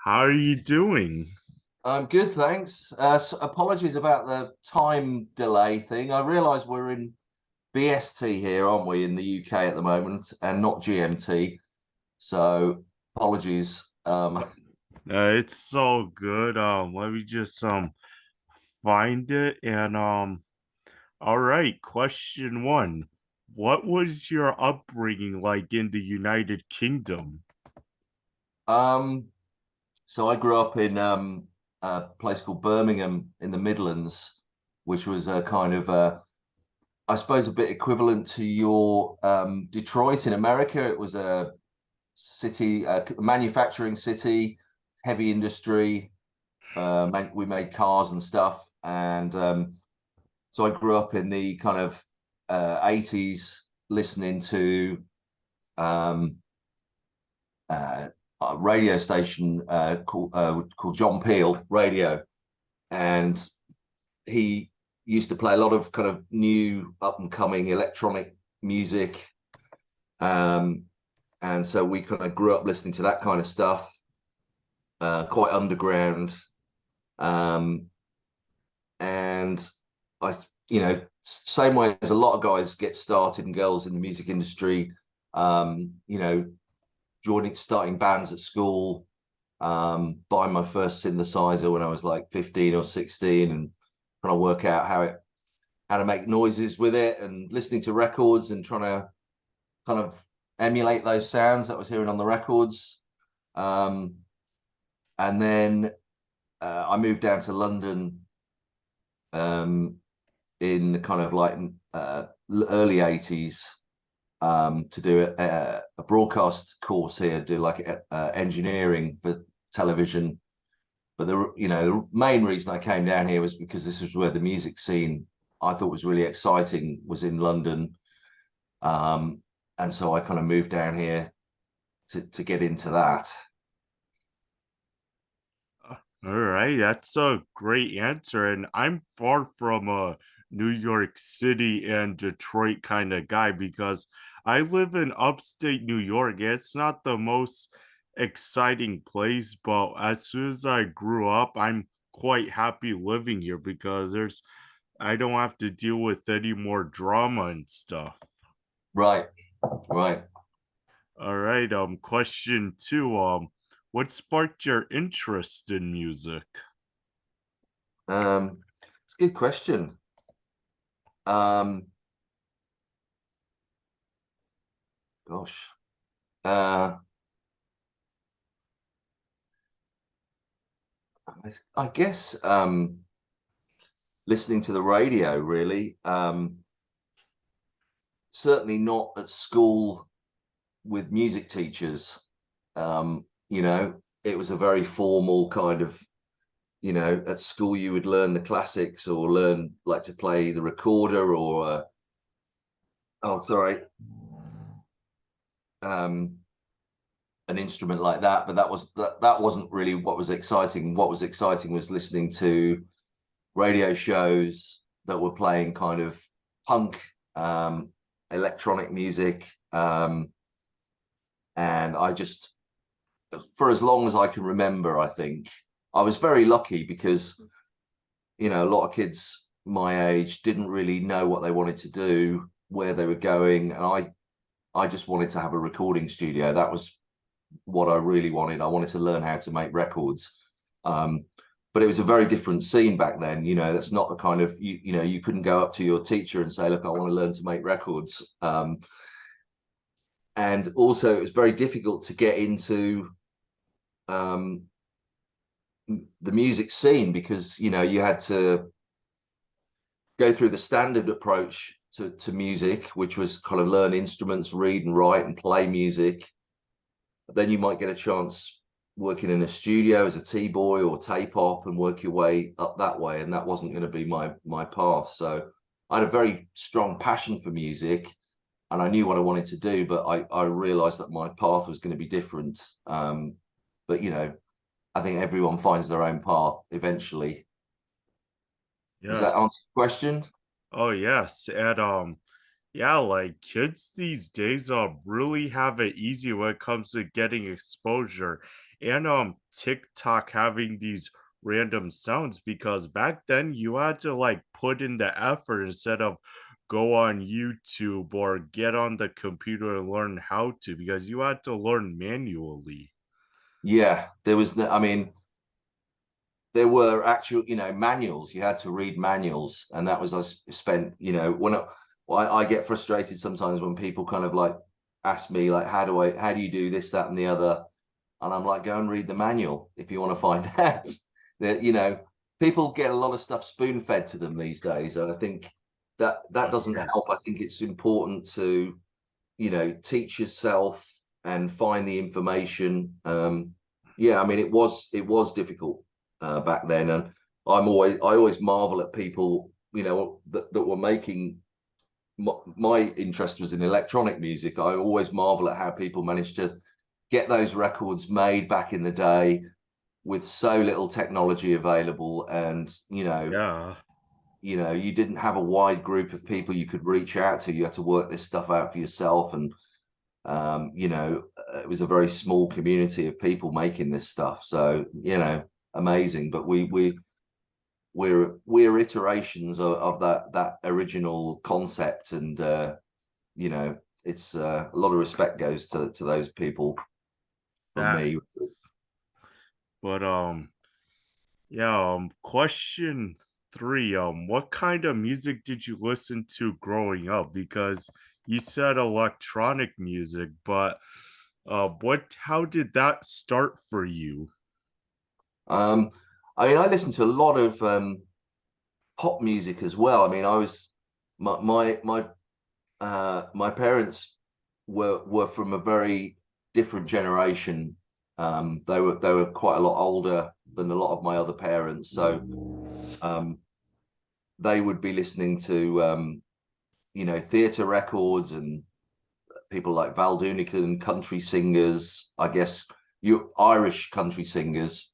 How are you doing? I'm good, thanks. Apologies about the time delay thing. I realise we're in BST here, aren't we, in the UK at the moment, and not GMT. So apologies. It's so good. Let me just find it and all right, question one. What was your upbringing like in the United Kingdom? um, so I grew up in a place called Birmingham in the Midlands, which was a kind of I suppose a bit equivalent to your Detroit in America. It was a city, a manufacturing city, heavy industry. We made cars and stuff, and so I grew up in the kind of 80s, listening to um, uh, a radio station called John Peel Radio, and he used to play a lot of kind of new up and coming electronic music. Um, and so we kind of grew up listening to that kind of stuff, quite underground. Um, and I, same way as a lot of guys get started and girls in the music industry, you know, starting bands at school, buying my first synthesizer when I was like 15 or 16 and trying to work out how to make noises with it and listening to records and trying to kind of emulate those sounds that I was hearing on the records. Um, and then I moved down to London um, in the kind of like early 80s to do a broadcast course here, do like engineering for television. But the main reason I came down here was because this was where the music scene I thought was really exciting was in London. Um, and so I kind of moved down here to get into that. All right, that's a great answer. And I'm far from a New York City and Detroit kind of guy because I live in upstate New York. It's not the most exciting place, but as soon as I grew up, I'm quite happy living here because I don't have to deal with any more drama and stuff. Right, right. All right, question two, what sparked your interest in music? It's a good question. Um, Gosh. Uh, I guess listening to the radio, really. Certainly not at school with music teachers. It was a very formal kind of, at school you would learn the classics or learn like to play the recorder or, oh, sorry, um, an instrument like that. But that wasn't really what was exciting. What was exciting was listening to radio shows that were playing kind of punk, electronic music. And I just, for as long as I can remember, I think I was very lucky because, a lot of kids my age didn't really know what they wanted to do, where they were going. And I just wanted to have a recording studio. That was what I really wanted. I wanted to learn how to make records. But it was a very different scene back then. That's not the kind of you couldn't go up to your teacher and say, look, I want to learn to make records. And also it was very difficult to get into um, the music scene because you had to go through the standard approach to music, which was kind of learn instruments, read and write and play music. Then you might get a chance working in a studio as a T-boy or tape op and work your way up that way. And that wasn't going to be my path. So I had a very strong passion for music and I knew what I wanted to do, but I realized that my path was going to be different. But I think everyone finds their own path eventually. Does that answer Yes. the question? Oh yes. And yeah, like kids these days really have it easy when it comes to getting exposure. and TikTok having these random sounds because back then you had to like put in the effort instead of go on YouTube or get on the computer and learn how to because you had to learn manually. Yeah, there was no, I mean, there were actual, manuals. You had to read manuals, and that was I spent, when I get frustrated sometimes when people kind of like ask me like, how do you do this, that, and the other, and I'm like, go and read the manual if you want to find out. That people get a lot of stuff spoon fed to them these days, and I think that doesn't help. I Yes. think it's important to teach yourself and find the information. Yeah, I mean, it was difficult back then, and I always marvel at people that were making. My interest was in electronic music. I always marvel at how people managed to get those records made back in the day with so little technology available, and Yeah. you didn't have a wide group of people you could reach out to. You had to work this stuff out for yourself, and it was a very small community of people making this stuff. So amazing. But we're iterations of that original concept, and it's a lot of respect goes to those people from me. Facts. But yeah, question three, what kind of music did you listen to growing up? Because you said electronic music, but how did that start for you? um I mean, I listened to a lot of pop music as well. I mean, I was my parents were from a very different generation. They were quite a lot older than a lot of my other parents, so um, they would be listening to theatre records and people like Val Doonican, country singers. I guess you Irish country singers.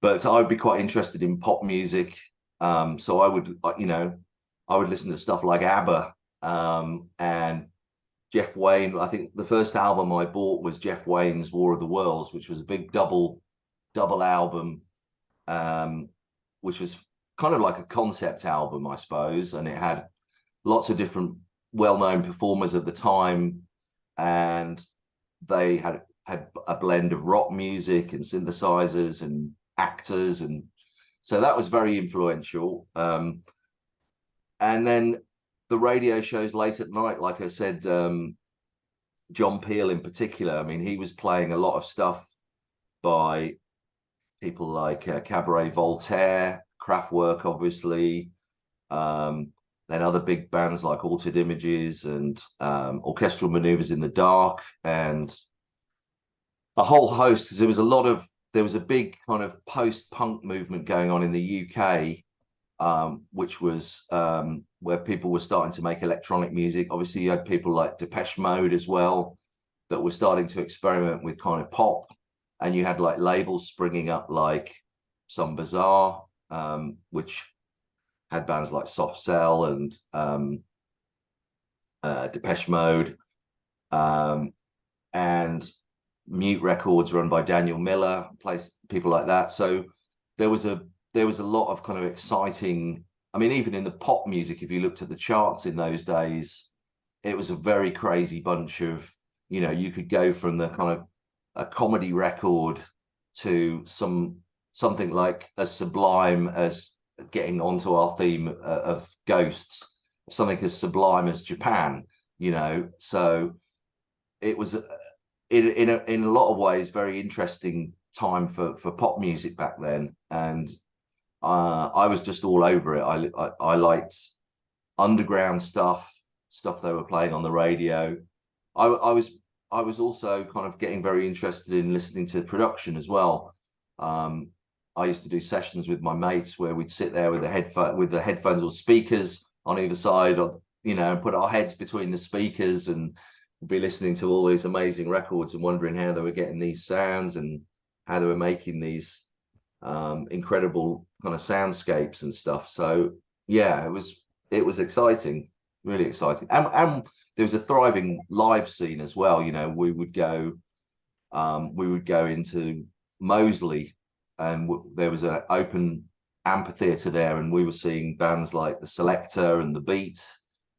But I'd be quite interested in pop music. So I would listen to stuff like ABBA and Jeff Wayne. I think the first album I bought was Jeff Wayne's War of the Worlds, which was a big double album, um, which was kind of like a concept album, I suppose, and it had lots of different well-known performers at the time, and they had a blend of rock music and synthesizers and actors, and so that was very influential. And then the radio shows late at night, like I said, John Peel in particular. I mean, he was playing a lot of stuff by people like Cabaret Voltaire, Kraftwerk, obviously, then other big bands like Altered Images and Orchestral Maneuvers in the Dark, and a whole host, because there was a big kind of post-punk movement going on in the UK, which was where people were starting to make electronic music. Obviously, you had people like Depeche Mode as well that were starting to experiment with kind of pop, and you had like labels springing up like Some Bizarre, which had bands like Soft Cell and Depeche Mode, and Mute Records run by Daniel Miller, people like that. So there was a lot of kind of exciting. I mean, even in the pop music, if you looked at the charts in those days, it was a very crazy bunch of, you could go from the kind of a comedy record to something like as sublime as, getting onto our theme of ghosts, something as sublime as Japan, So it was in a lot of ways very interesting time for pop music back then, and I was just all over it. I liked underground stuff they were playing on the radio. I was also kind of getting very interested in listening to production as well. I used to do sessions with my mates where we'd sit there with the headphones or speakers on either side of, and put our heads between the speakers and be listening to all these amazing records and wondering how they were getting these sounds and how they were making these incredible kind of soundscapes and stuff. So yeah, it was exciting, really exciting, and there was a thriving live scene as well. We would go we would go into Moseley, and there was an open amphitheater there, and we were seeing bands like the Selector and the Beat.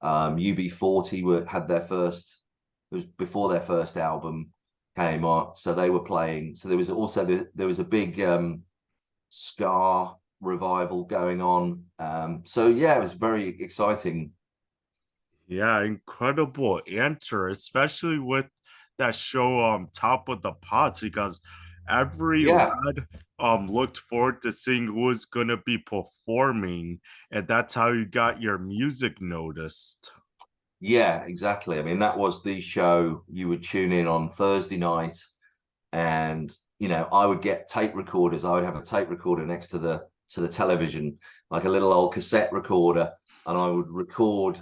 UB40 had their first, it was before their first album came out, so they were playing. So there was also there was a big ska revival going on. So yeah, it was very exciting. Yeah, incredible answer, especially with that show Top of the Pots, because every Yeah, lad looked forward to seeing who was gonna be performing, and that's how you got your music noticed. yeah, exactly. I mean, that was the show you would tune in on Thursday night, and I would get tape recorders. I would have a tape recorder next to the television, like a little old cassette recorder, and I would record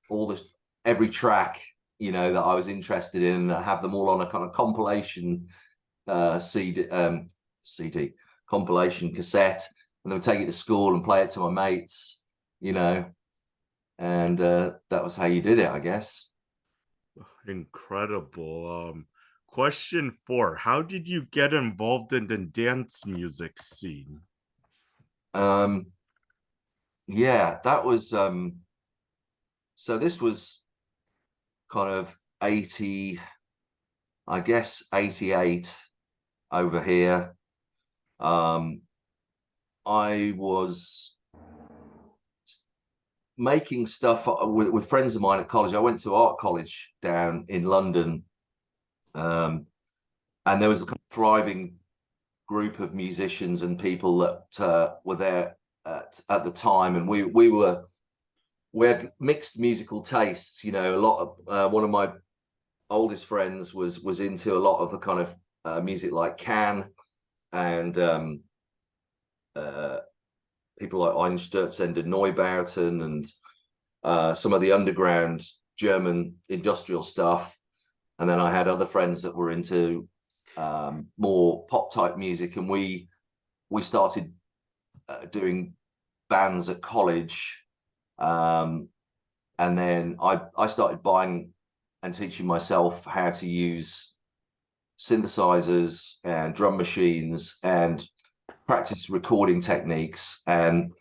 all this every track that I was interested in, and have them all on a kind of compilation CD compilation cassette, and then would take it to school and play it to my mates, you know, and that was how you did it, I guess. Incredible. Question four: how did you get involved in the dance music scene? Um, yeah, that was so this was kind of 80, I guess 88 over here. Um, I was making stuff with friends of mine at college. I went to art college down in London, and there was a thriving group of musicians and people that were there at the time, and we had mixed musical tastes. A lot of one of my oldest friends was into a lot of the kind of music like Can, and uh, people like Einstürzende Neubauten, and some of the underground German industrial stuff. And then I had other friends that were into more pop type music, and we started doing bands at college. And then I started buying and teaching myself how to use synthesizers and drum machines and practice recording techniques. And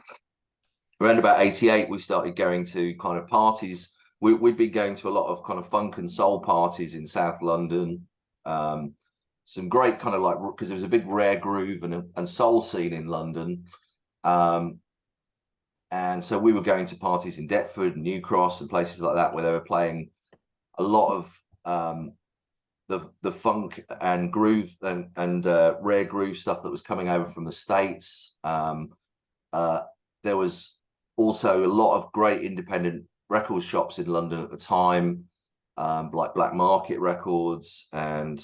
around about 88, we started going to kind of parties. We'd been going to a lot of kind of funk and soul parties in South London. Some great kind of like, because there was a big rare groove and soul scene in London. And so we were going to parties in Deptford and New Cross and places like that, where they were playing a lot of the funk and groove and rare groove stuff that was coming over from the States. There was also a lot of great independent record shops in London at the time, like Black Market Records, and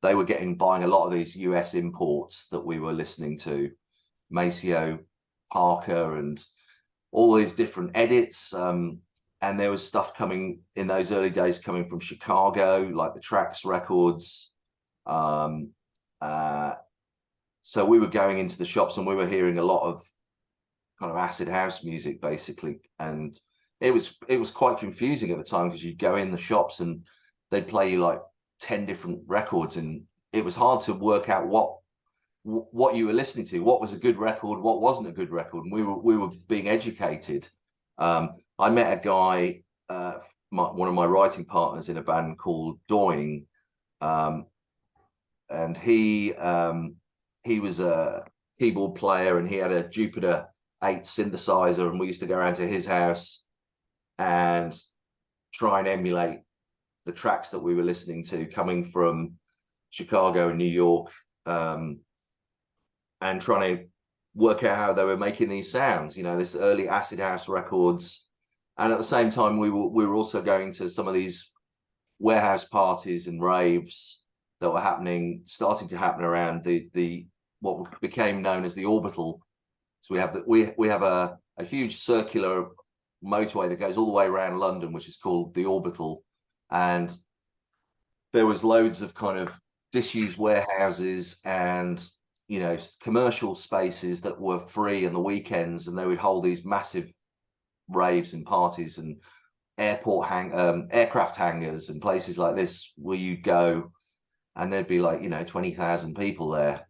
they were buying a lot of these US imports that we were listening to, Maceo Parker and all these different edits. And there was stuff coming in those early days coming from Chicago, like the Trax records. So we were going into the shops and we were hearing a lot of kind of acid house music, basically. And it was quite confusing at the time, because you'd go in the shops and they'd play you like 10 different records, and it was hard to work out what you were listening to, what was a good record, what wasn't a good record. And we were being educated. I met a guy, one of my writing partners in a band called Doing, and he was a keyboard player, and he had a Jupiter 8 synthesizer, and we used to go around to his house and try and emulate the tracks that we were listening to coming from Chicago and New York, and trying to work out how they were making these sounds, this early acid house records. And at the same time, we were also going to some of these warehouse parties and raves that were starting to happen around the what became known as the Orbital. So we have a huge circular motorway that goes all the way around London, which is called the Orbital, and there was loads of kind of disused warehouses and commercial spaces that were free on the weekends, and they would hold these massive raves and parties, and aircraft hangars and places like this where you'd go and there'd be like, 20,000 people there.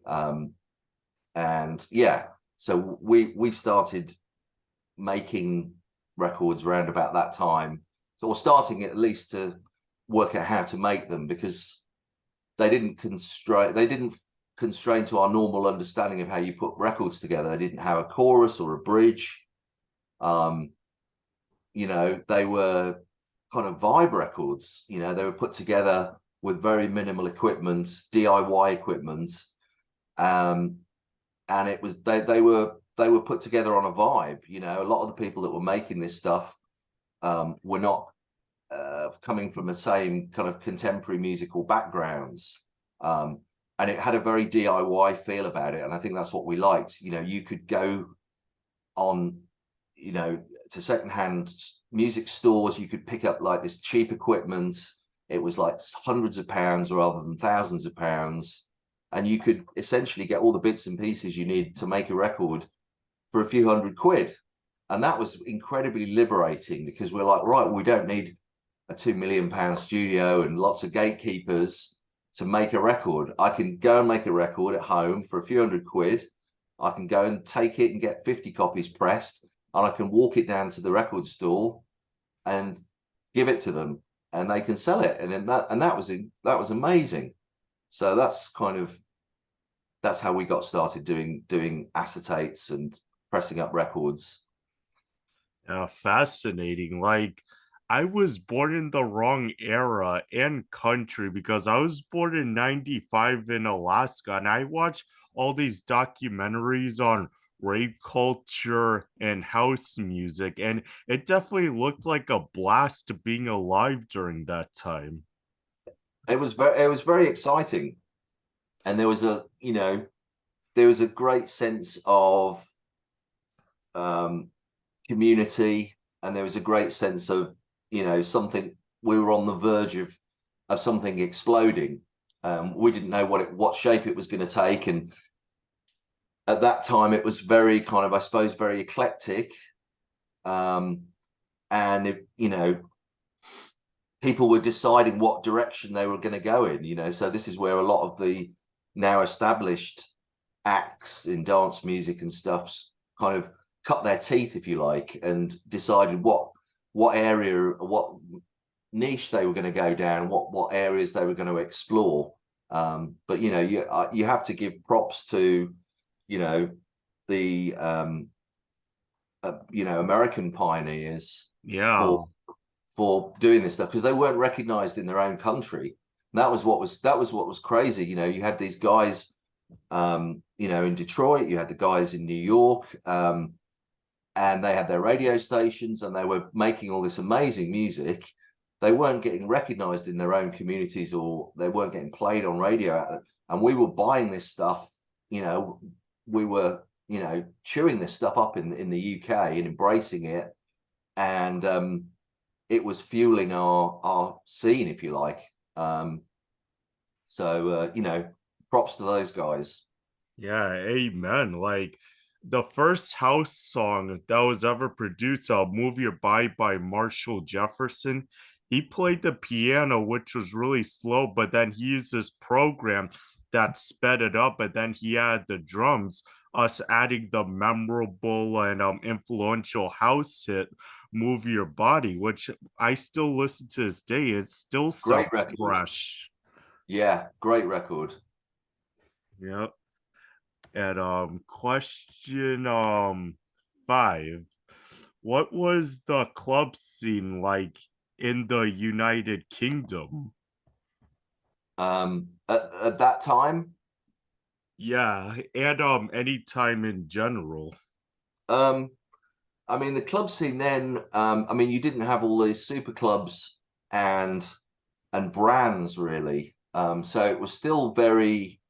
And yeah, so we started making records around about that time. So we're starting at least to work out how to make them, because they didn't constrain to our normal understanding of how you put records together. They didn't have a chorus or a bridge. Um, they were kind of vibe records. They were put together with very minimal equipment, DIY equipment. Um, and it was they were put together on a vibe. A lot of the people that were making this stuff were not coming from the same kind of contemporary musical backgrounds. And it had a very DIY feel about it. And I think that's what we liked. You could go on, to secondhand music stores, you could pick up like this cheap equipment. It was like hundreds of pounds rather than thousands of pounds. And you could essentially get all the bits and pieces you need to make a record for a few £100. And that was incredibly liberating, because we're like, right, we don't need a £2 million studio and lots of gatekeepers to make a record. I can go and make a record at home for a few £100. I can go and take it and get 50 copies pressed, and I can walk it down to the record store and give it to them, and they can sell it. And then that was amazing. So that's how we got started doing acetates and pressing up records. Fascinating. Like, I was born in the wrong era and country because I was born in 95 in Alaska, and I watched all these documentaries on rave culture and house music, and it definitely looked like a blast being alive during that time. It was very exciting, and there was a great sense of um, community, and there was a great sense of something. We were on the verge of something exploding. We didn't know what shape it was going to take, and at that time it was very kind of, I suppose, very eclectic. And people were deciding what direction they were going to go in. So this is where a lot of the now established acts in dance music and stuff's kind of cut their teeth, if you like, and decided what area, what niche they were going to go down, what areas they were going to explore. But you have to give props to the American pioneers Yeah. for doing this stuff, because they weren't recognized in their own country. And that was what was crazy. You had these guys in Detroit, you had the guys in New York, and they had their radio stations, and they were making all this amazing music. They weren't getting recognized in their own communities, or they weren't getting played on radio. And we were buying this stuff. We were chewing this stuff up in the UK and embracing it, and it was fueling our scene, if you like. So props to those guys. Yeah, amen. Like, the first house song that was ever produced, a movie by Marshall Jefferson. He played the piano, which was really slow, but then he used this program that sped it up, and then he had the drums, us adding the memorable and influential house hit Move Your Body, which I still listen to this day. It still sounds Great record. fresh. Yeah, great record. Yep. And question 5. What was the club scene like in the United Kingdom? At that time, Yeah, and any time in general. um, I mean, the club scene then, I mean, you didn't have all these super clubs and brands really. So it was still very,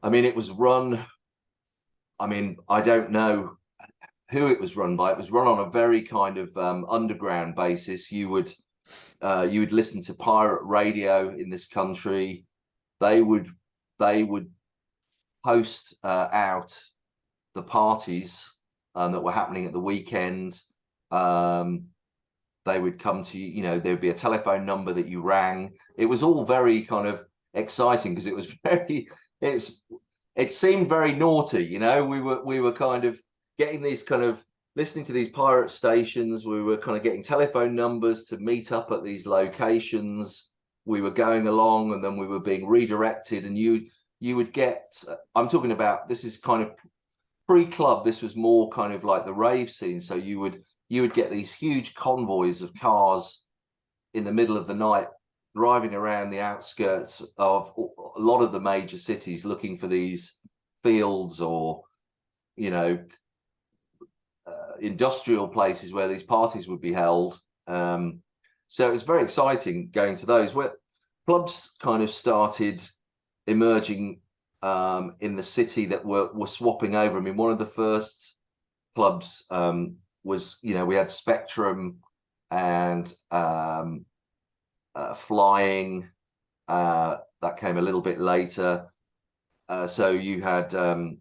I mean, it was run, I mean, I don't know who it was run by. It was run on a very kind of underground basis. You would listen to pirate radio in this country. They would post out the parties that were happening at the weekend. They would come to you. There would be a telephone number that you rang. It was all very kind of exciting because it was it's it seemed very naughty, you know. We were kind of getting these kind of listening to these pirate stations. We were kind of getting telephone numbers to meet up at these locations. We were going along, and then we were being redirected. And you would get. I'm talking about, this is kind of pre-club. This was more kind of like the rave scene. So you would get these huge convoys of cars in the middle of the night driving around the outskirts of a lot of the major cities looking for these fields or, you know, industrial places where these parties would be held. So it was very exciting going to those. Where clubs kind of started emerging in the city that were swapping over. I mean, one of the first clubs was, you know, we had Spectrum and Flying. That came a little bit later. So you had the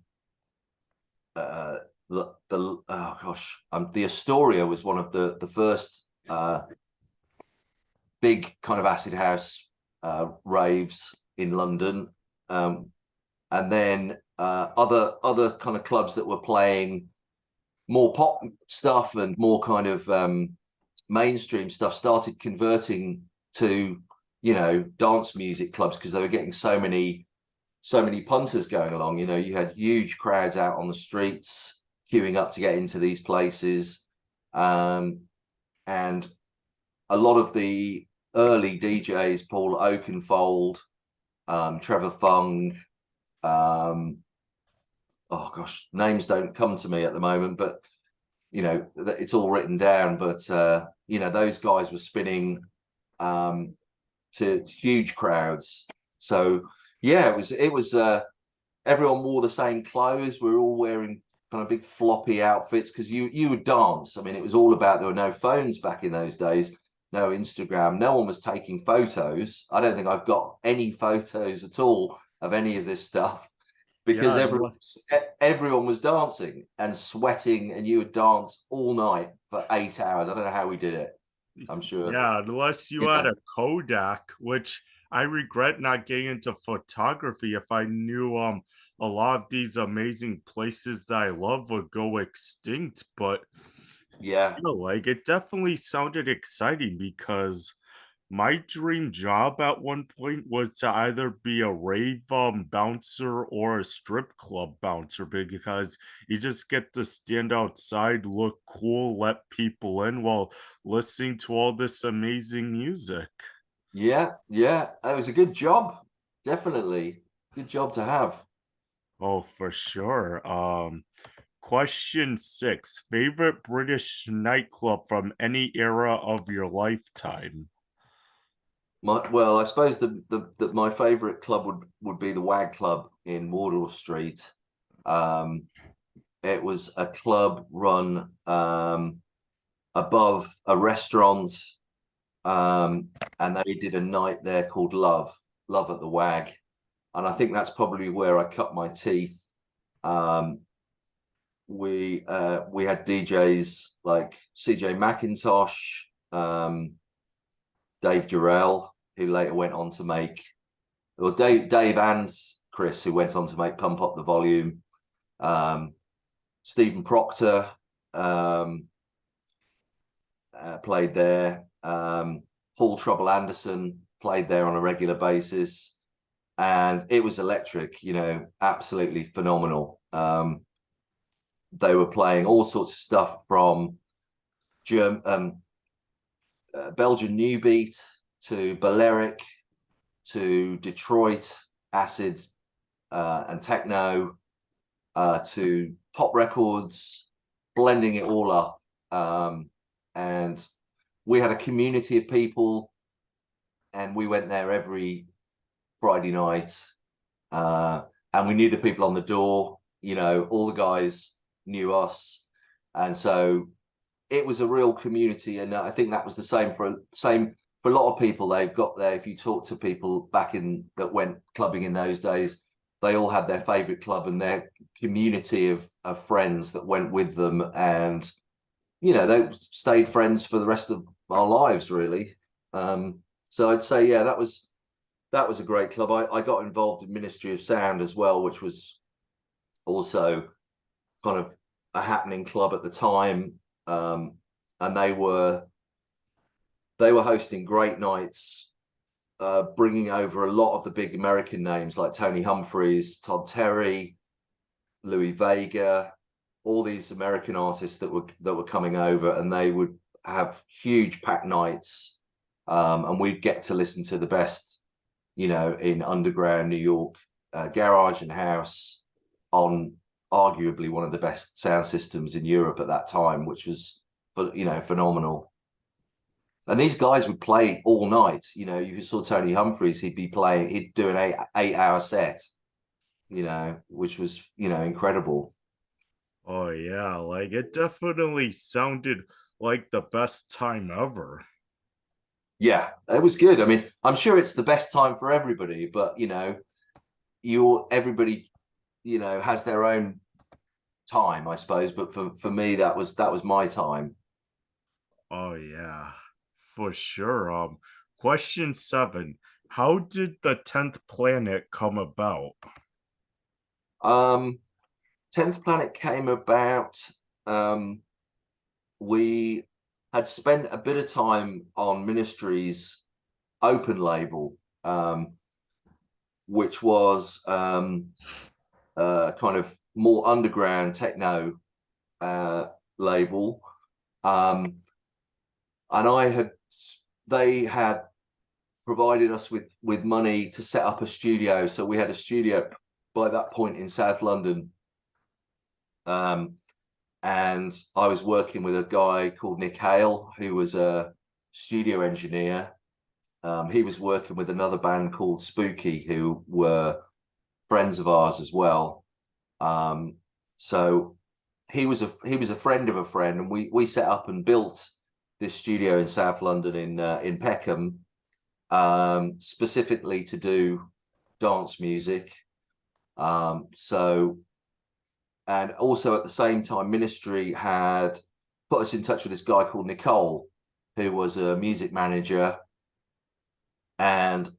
Astoria was one of the first big kind of acid house raves in London, and then other kind of clubs that were playing more pop stuff and more kind of mainstream stuff started converting to, you know, dance music clubs because they were getting so many punters going along. You know, you had huge crowds out on the streets queuing up to get into these places, and a lot of the early DJs, Paul Oakenfold, Trevor Fung, oh gosh, names don't come to me at the moment, but you know, it's all written down. But you know, those guys were spinning to huge crowds. So yeah, it was everyone wore the same clothes. We were all wearing kind of big floppy outfits because you would dance. I mean, it was all about, there were no phones back in those days, no Instagram, no one was taking photos. I don't think I've got any photos at all of any of this stuff because Yeah, everyone was dancing and sweating, and you would dance all night for 8 hours. I don't know how we did it. I'm sure. yeah, unless you had Yeah. a Kodak, which I regret not getting into photography. If I knew a lot of these amazing places that I love would go extinct, but Yeah. like it definitely sounded exciting because my dream job at one point was to either be a rave bouncer or a strip club bouncer because you just get to stand outside, look cool, let people in while listening to all this amazing music. Yeah. Yeah. It was a good job. Definitely. Good job to have. Oh, for sure. Question six, favorite British nightclub from any era of your lifetime? Well, I suppose my favorite club would be the Wag Club in Wardour Street. Um, it was a club run above a restaurant, and they did a night there called Love at the Wag, and I think that's probably where I cut my teeth. Um, we had DJs like CJ McIntosh, Dave Durrell, who later went on to make, or Dave and Chris, who went on to make Pump Up the Volume. Stephen Proctor played there. Paul Trouble Anderson played there on a regular basis, and it was electric. You know, absolutely phenomenal. They were playing all sorts of stuff from Belgian New Beat to Balearic to Detroit acid and techno to pop records, blending it all up. And we had a community of people, and we went there every Friday night. And we knew the people on the door, you know, all the guys knew us. And so it was a real community. And I think that was the same for a lot of people. They've got there. If you talk to people back in that went clubbing in those days, they all had their favorite club and their community of friends that went with them. And, you know, they stayed friends for the rest of our lives, really. So I'd say, yeah, that was that was a great club. I got involved in Ministry of Sound as well, which was also kind of a happening club at the time. And they were hosting great nights, bringing over a lot of the big American names like Tony Humphries, Todd Terry, Louis Vega, all these American artists that were coming over, and they would have huge packed nights, and we'd get to listen to the best, in underground New York, garage and house, on arguably one of the best sound systems in Europe at that time, which was, phenomenal. And these guys would play all night. You saw Tony Humphries; he'd do an eight-hour set, which was, incredible. Oh yeah, like it definitely sounded like the best time ever. Yeah, it was good. I mean, I'm sure it's the best time for everybody, but everybody, has their own time, I suppose. But for me, that was my time. Oh yeah, for sure. Question 7. How did the 10th planet come about? Um, 10th Planet came about. Um, we had spent a bit of time on Ministry's open label, which was kind of more underground techno label. And they had provided us with money to set up a studio. So we had a studio by that point in South London. And I was working with a guy called Nick Hale, who was a studio engineer. He was working with another band called Spooky, who were friends of ours as well. So he was a friend of a friend, and we set up and built this studio in South London in Peckham, specifically to do dance music. So, and also at the same time, Ministry had put us in touch with this guy called Nicole, who was a music manager, and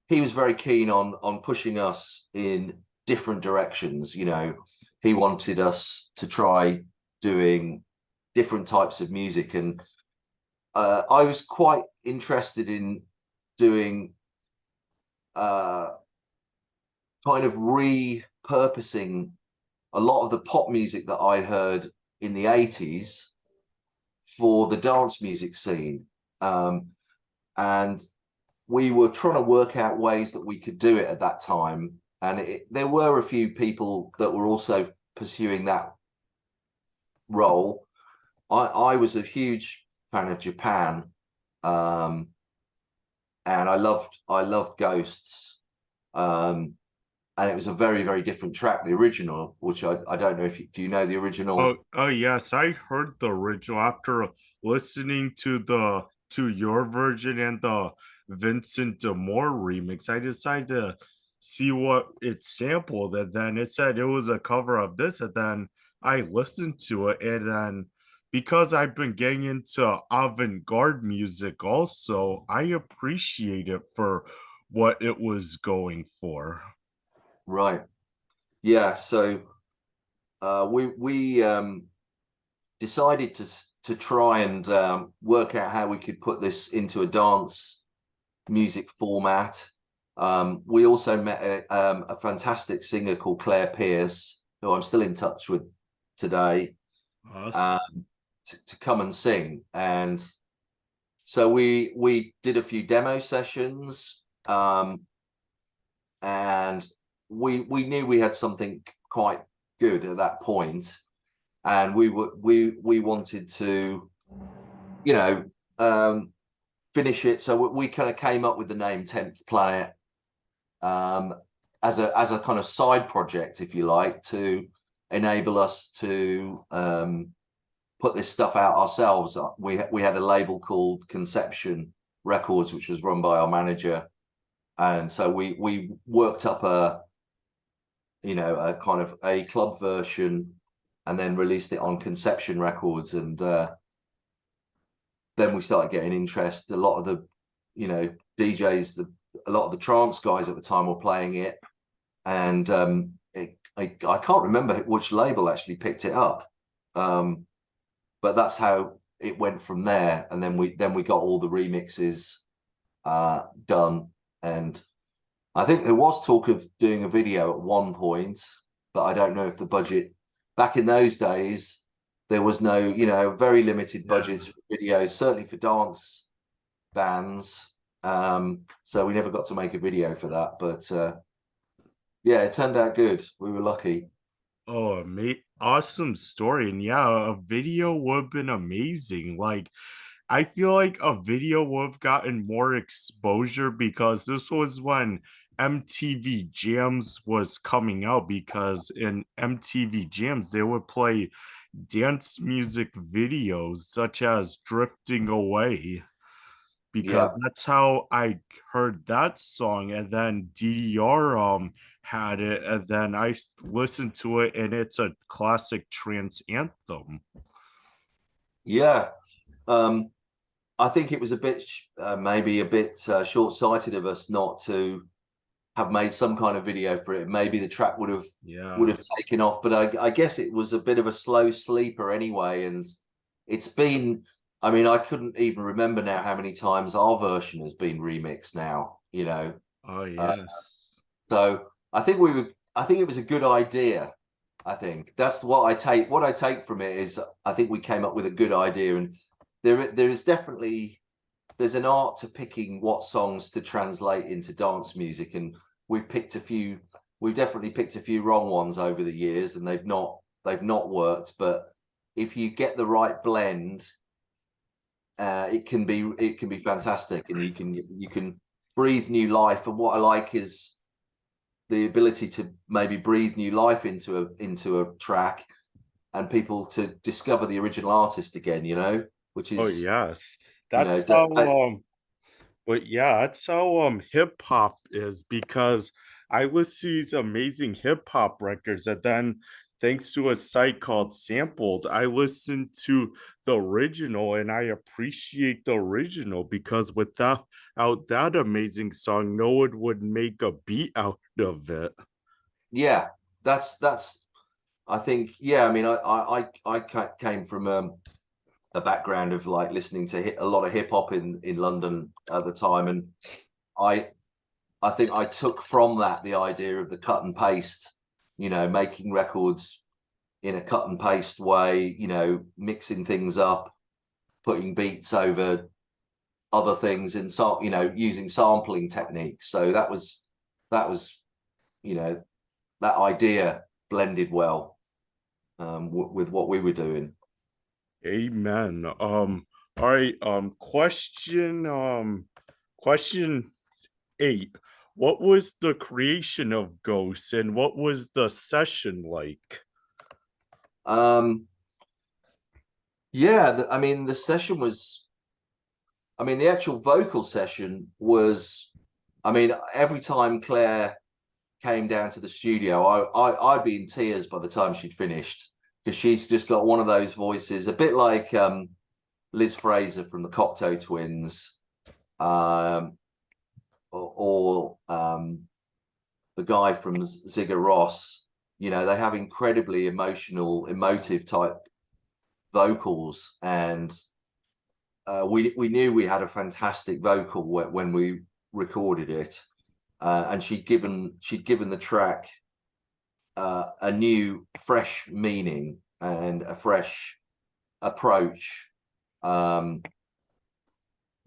he was very keen on pushing us in different directions. He wanted us to try doing different types of music, and I was quite interested in doing uh, kind of repurposing a lot of the pop music that I heard in the 80s for the dance music scene. And we were trying to work out ways that we could do it at that time. And there were a few people that were also pursuing that role. I was a huge fan of Japan, and I loved Ghosts, and it was a very, very different track, the original, which I don't know if do you know the Oh, original? oh yes, I heard the original after listening to your version and the Vincent D'Amore remix. I decided to see what it sampled, and then it said it was a cover of this, and then I listened to it, and then because I've been getting into avant-garde music also, I appreciate it for what it was going for. Right. Yeah. So we decided to try and work out how we could put this into a dance music format. We also met a fantastic singer called Claire Pierce, who I'm still in touch with today, Us. um, to come and sing. And so we did a few demo sessions, and we knew we had something quite good at that point, and we wanted to, you know, finish it. So we kind of came up with the name 10th Planet, um, as a kind of side project, if you like, to enable us to put this stuff out ourselves. We had a label called Conception Records, which was run by our manager, and so we worked up a kind of a club version, and then released it on Conception Records, and then we started getting interest. A lot of the DJs, a lot of the trance guys at the time were playing it, and I can't remember which label actually picked it up, but that's how it went from there. And then we got all the remixes done, and I think there was talk of doing a video at one point, but I don't know if the budget back in those days, there was no, very limited Yeah. budgets for videos, certainly for dance bands. So we never got to make a video for that, but yeah, it turned out good. We were lucky. Oh, awesome story. And yeah, a video would have been amazing. Like, I feel like a video would have gotten more exposure because this was when MTV Jams was coming out. Because in MTV Jams, they would play dance music videos such as Drifting Away, Yeah. because that's how I heard that song. And then DDR had it, and then listened to it, and it's a classic trance anthem. Yeah. Um, I think it was a bit, maybe a bit short-sighted of us not to have made some kind of video for it. Maybe the track would Yeah. have taken off, but I guess it was a bit of a slow sleeper anyway. And it's been, I mean, I couldn't even remember now how many times our version has been remixed now. Oh Uh, yes. so I think it was a good idea. I think that's what I take. What I take from it is I think we came up with a good idea, and there is definitely there's an art to picking what songs to translate into dance music, and we've picked a few. We've definitely picked a few wrong ones over the years, and they've not worked. But if you get the right blend, it can be fantastic, and you can breathe new life. And what I like is the ability to maybe breathe new life into a track, and people to discover the original artist again. Which Oh is yes. you know That's how But yeah, that's how hip hop is, because I listen to these amazing hip hop records, and then thanks to a site called Sampled, I listen to the original and I appreciate the original, because without that amazing song, no one would make a beat out of it. yeah, that's I think, yeah. I mean, I came from a background of like listening to a lot of hip hop in London at the time, and I I think I took from that the idea of the cut and paste, making records in a cut and paste way, mixing things up, putting beats over other things, and using sampling techniques. So that was you know that idea blended well with what we were doing. Amen. All right. Question 8. What was the creation of Ghosts, and what was the session like? Um, yeah, I mean, the session was, I mean, the actual vocal session was, I mean, every time Claire came down to the studio, I'd be in tears by the time she'd finished, because she's just got one of those voices, a bit like Liz Fraser from the Cocteau Twins, or the guy from Ziggy Ross. They have incredibly emotive type vocals, and we knew we had a fantastic vocal when we recorded it, and she'd given the track a new, fresh meaning and a fresh approach. The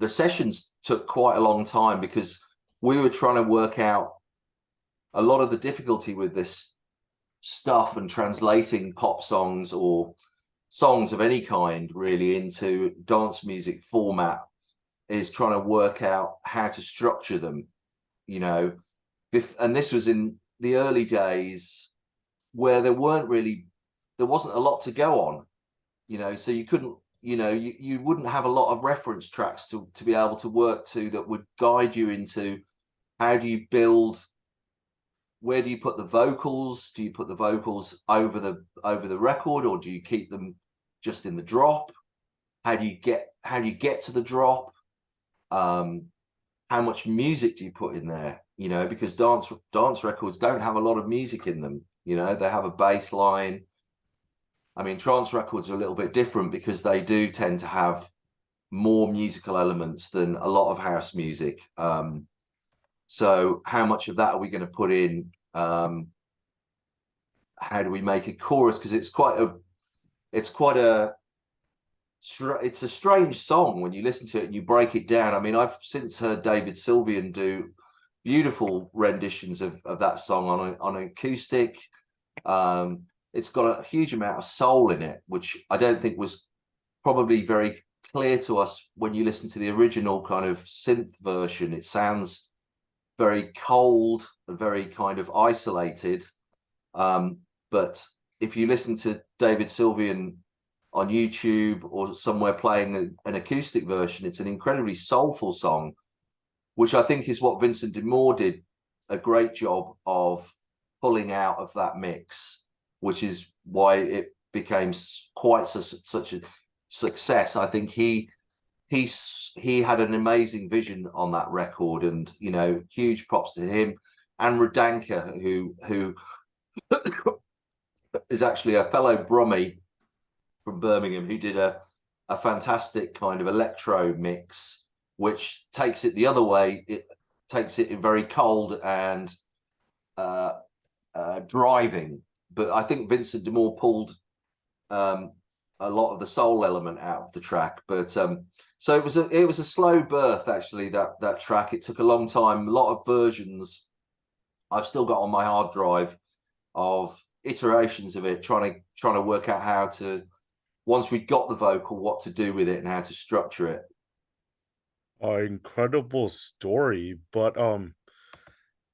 sessions took quite a long time because we were trying to work out a lot of the difficulty with this stuff and translating pop songs or songs of any kind really into dance music format, is trying to work out how to structure them, and this was in the early days where there wasn't a lot to go on, so you couldn't, you wouldn't have a lot of reference tracks to be able to work to that would guide you into how do you build, where do you put the vocals? Do you put the vocals over the record, or do you keep them just in the drop? How do you get to the drop? how much music do you put in there? You know, because dance records don't have a lot of music in them. You know, they have a bass line. I mean, trance records are a little bit different because they do tend to have more musical elements than a lot of house music. So how much of that are we going to put in? How do we make a chorus? Because it's quite a it's a strange song when you listen to it and you break it down. I mean, I've since heard David Sylvian do beautiful renditions of that song on an acoustic. It's got a huge amount of soul in it, which I don't think was probably very clear to us when you listen to the original kind of synth version. It sounds very cold and very kind of isolated. But if you listen to David Sylvian on YouTube or somewhere playing an acoustic version, it's an incredibly soulful song, which I think is what Vincent D'Amour did a great job of pulling out of that mix, which is why it became quite such a success. I think he had an amazing vision on that record, and you know, huge props to him and Rodanka, who is actually a fellow Brummie from Birmingham, who did a fantastic kind of electro mix, which takes it the other way. It takes it in very cold and uh, driving. But I think Vincent D'Amour pulled um, a lot of the soul element out of the track. But so it was a slow birth actually, that track. It took a long time. A lot of versions I've still got on my hard drive of iterations of it, trying to work out how to, once we got the vocal, what to do with it and how to structure it. Incredible story, but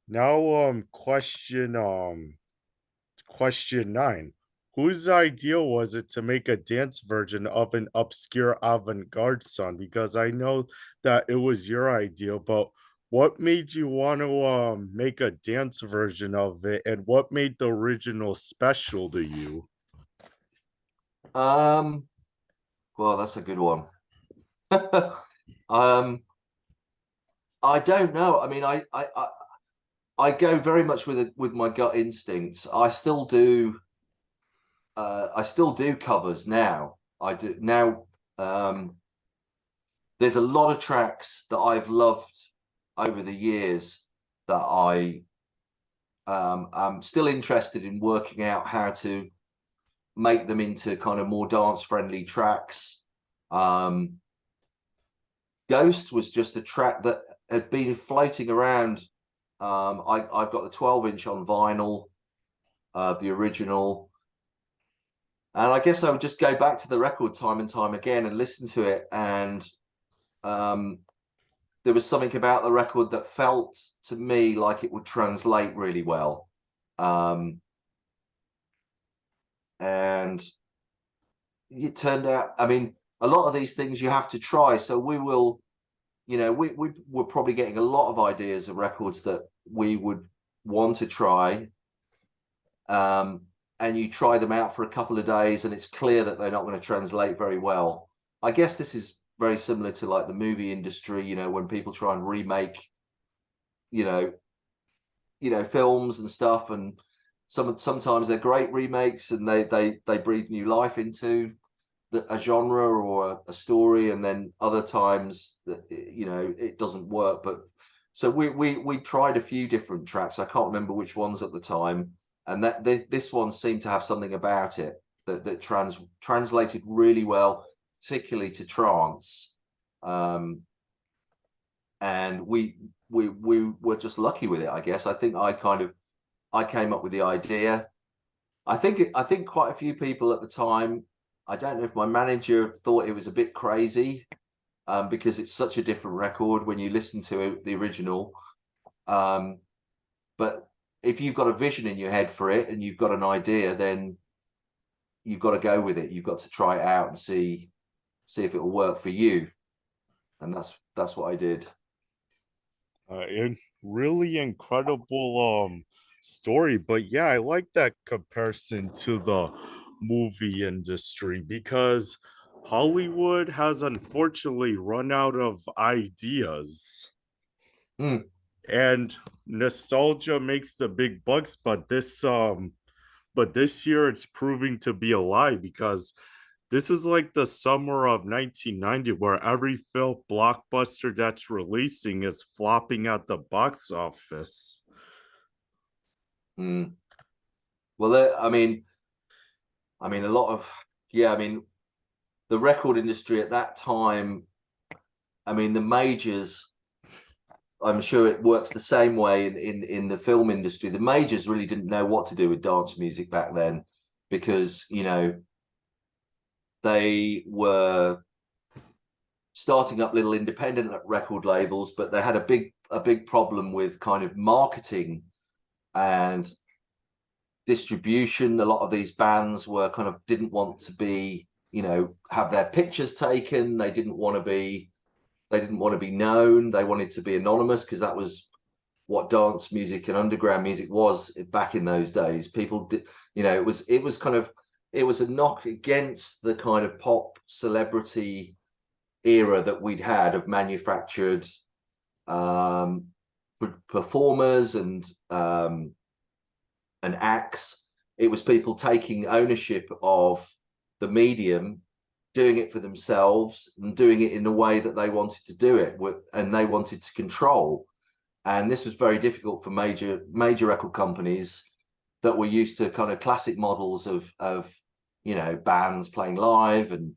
now question 9. Whose idea was it to make a dance version of an obscure avant-garde song? Because I know that it was your idea, but what made you want to make a dance version of it, and what made the original special to you? Um, well, that's a good one. um, I don't know. I mean, I go very much with my gut instincts. I still do covers now. I do now. There's a lot of tracks that I've loved over the years that I'm still interested in working out how to make them into kind of more dance friendly tracks. Um, Ghost was just a track that had been floating around. I've got the 12-inch on vinyl, the original. And I guess I would just go back to the record time and time again and listen to it. And um, there was something about the record that felt to me like it would translate really well. And it turned out, I mean, a lot of these things you have to try. So we will, you know, we we're probably getting a lot of ideas of records that we would want to try. Um, and you try them out for a couple of days and it's clear that they're not going to translate very well. I guess this is very similar to like the movie industry, you know, when people try and remake, you know, films and stuff, and sometimes they're great remakes and they breathe new life into a genre or a story, and then other times that you know it doesn't work. But so we tried a few different tracks. I can't remember which ones at the time, and that this one seemed to have something about it that translated really well, particularly to trance. Um, and we were just lucky with it, I guess. I think I came up with the idea. I think quite a few people at the time. I don't know if my manager thought it was a bit crazy, because it's such a different record when you listen to the original. Um, but if you've got a vision in your head for it and you've got an idea, then you've got to go with it. You've got to try it out and see if it will work for you. And that's what I did. And really incredible story, but yeah, I like that comparison to the movie industry because Hollywood has unfortunately run out of ideas. Mm, and nostalgia makes the big bucks, but this year it's proving to be a lie because this is like the summer of 1990 where every film blockbuster that's releasing is flopping at the box office. mm. Well, I mean, a lot of yeah. I mean, the record industry at that time. I mean, the majors. I'm sure it works the same way in the film industry. The majors really didn't know what to do with dance music back then because, you know, they were starting up little independent record labels, but they had a big problem with kind of marketing and distribution. A lot of these bands were kind of didn't want to be, you know, have their pictures taken. They didn't want to be known. They wanted to be anonymous because that was what dance music and underground music was back in those days. People did, you know, it was kind of it was a knock against the kind of pop celebrity era that we'd had of manufactured um, performers and acts. It was people taking ownership of the medium, doing it for themselves, and doing it in the way that they wanted to do it, and they wanted to control. And this was very difficult for major record companies that were used to kind of classic models of you know bands playing live and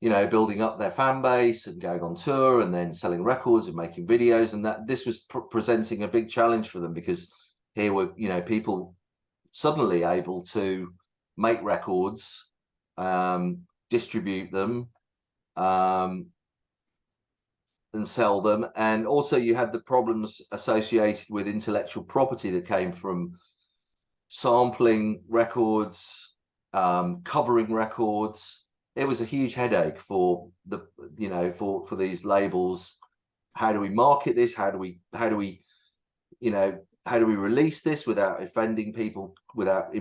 you know building up their fan base and going on tour and then selling records and making videos, and that this was presenting a big challenge for them because here were you know people suddenly able to make records, distribute them, um, and sell them. And also, you had the problems associated with intellectual property that came from sampling records, covering records. It was a huge headache for the you know for these labels. How do we market this? How do we you know how do we release this without offending people, without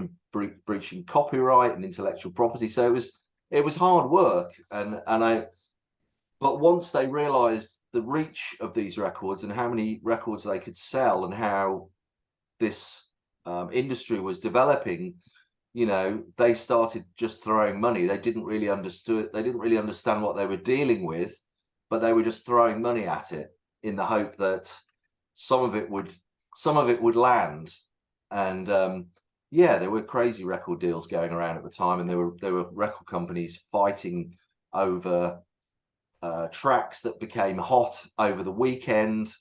breaching copyright and intellectual property? So it was hard work, and I but once they realized the reach of these records and how many records they could sell and how this industry was developing, you know, they started just throwing money. They didn't really understand what they were dealing with, but they were just throwing money at it in the hope that some of it would some of it would land. And yeah, there were crazy record deals going around at the time, and there were record companies fighting over tracks that became hot over the weekend,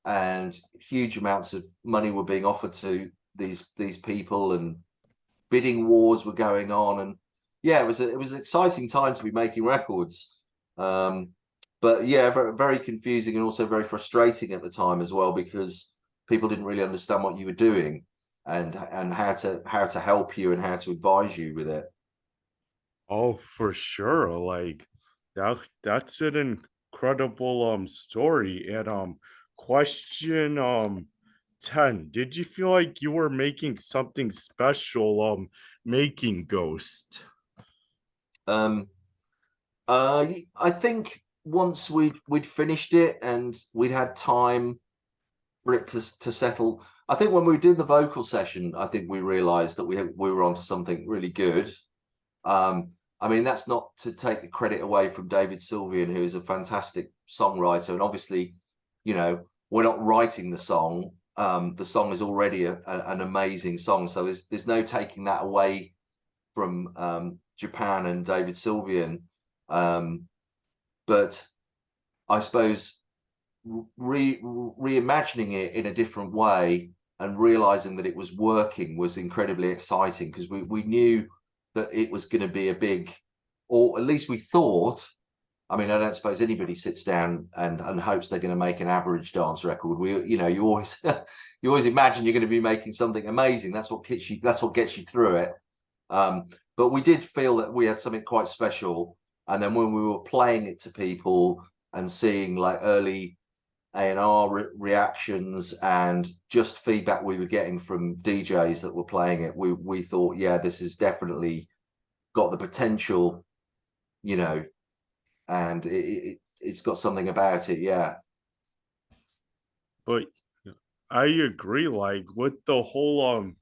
and huge amounts of money were being offered to these people, and bidding wars were going on. And yeah, it was an exciting time to be making records. Um, but yeah, very, very confusing and also very frustrating at the time as well because people didn't really understand what you were doing and how to help you and how to advise you with it. Oh, for sure. Like that's an incredible story. And question 10. Did you feel like you were making something special making Ghost? Um, I think once we'd finished it and we'd had time for it to settle. I think when we did the vocal session, I think we realized that we were onto something really good. Um, I mean, that's not to take the credit away from David Sylvian, who is a fantastic songwriter, and obviously, you know, we're not writing the song. The song is already an amazing song, so there's no taking that away from Japan and David Sylvian. Um, but I suppose reimagining it in a different way and realizing that it was working was incredibly exciting because we knew that it was going to be a big, or at least we thought. I mean, I don't suppose anybody sits down and hopes they're going to make an average dance record. You know, you always you always imagine you're going to be making something amazing. That's what gets you. That's what gets you through it. But we did feel that we had something quite special. And then when we were playing it to people and seeing like early A&R reactions and just feedback we were getting from DJs that were playing it, we thought, yeah, this has definitely got the potential, you know, and it's got something about it, yeah. but I agree, like with the whole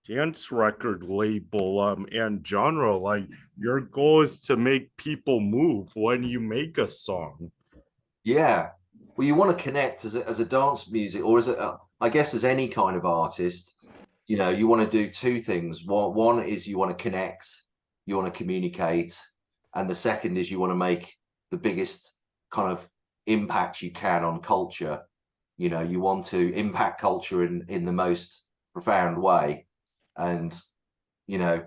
dance record label and genre, like your goal is to make people move when you make a song. Yeah. Well, you want to connect as a dance music, or as a, I guess as any kind of artist, you know, you want to do two things. One is you want to connect, you want to communicate, and the second is you want to make the biggest kind of impact you can on culture. You know, you want to impact culture in the most profound way. And, you know,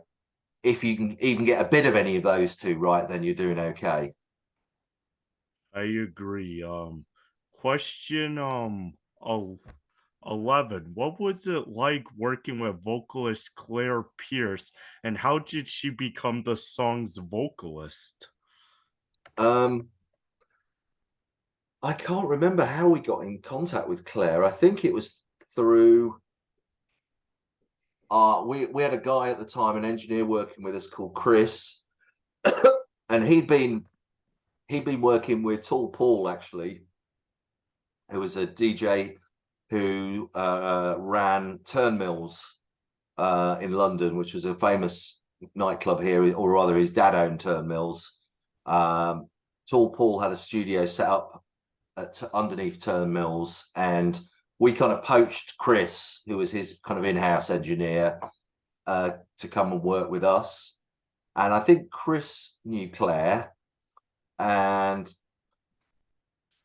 if you can even get a bit of any of those two right, then you're doing okay. I agree. Question 11. What was it like working with vocalist Claire Pierce, and how did she become the song's vocalist? Um, I can't remember how we got in contact with Claire. I think it was through we had a guy at the time, an engineer working with us called Chris, and he'd been working with Tall Paul actually, who was a DJ who ran Turnmills in London, which was a famous nightclub here, or rather his dad owned Turnmills. Tall Paul had a studio set up underneath Turnmills, and we kind of poached Chris, who was his kind of in-house engineer, to come and work with us. And I think Chris knew Claire, and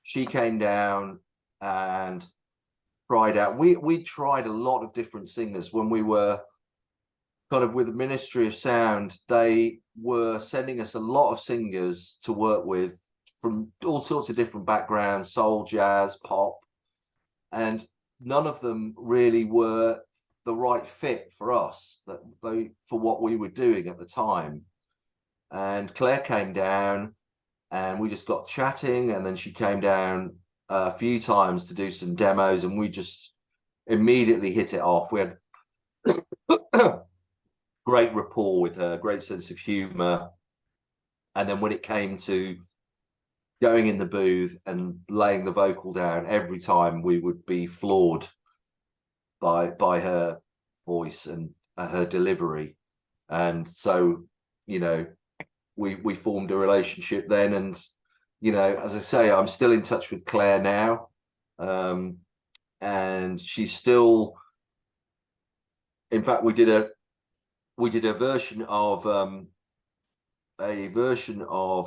she came down and tried out. We tried a lot of different singers when we were kind of with the Ministry of Sound. They were sending us a lot of singers to work with from all sorts of different backgrounds, soul, jazz, pop, and none of them really were the right fit for us, that they, for what we were doing at the time. And Claire came down and we just got chatting, and then she came down a few times to do some demos, and we just immediately hit it off. We had great rapport with her, great sense of humor. And then when it came to going in the booth and laying the vocal down, every time we would be floored by her voice and her delivery. And so, you know, we formed a relationship then. And, you know, as I say, I'm still in touch with Claire now. And she's still, in fact, we did a version of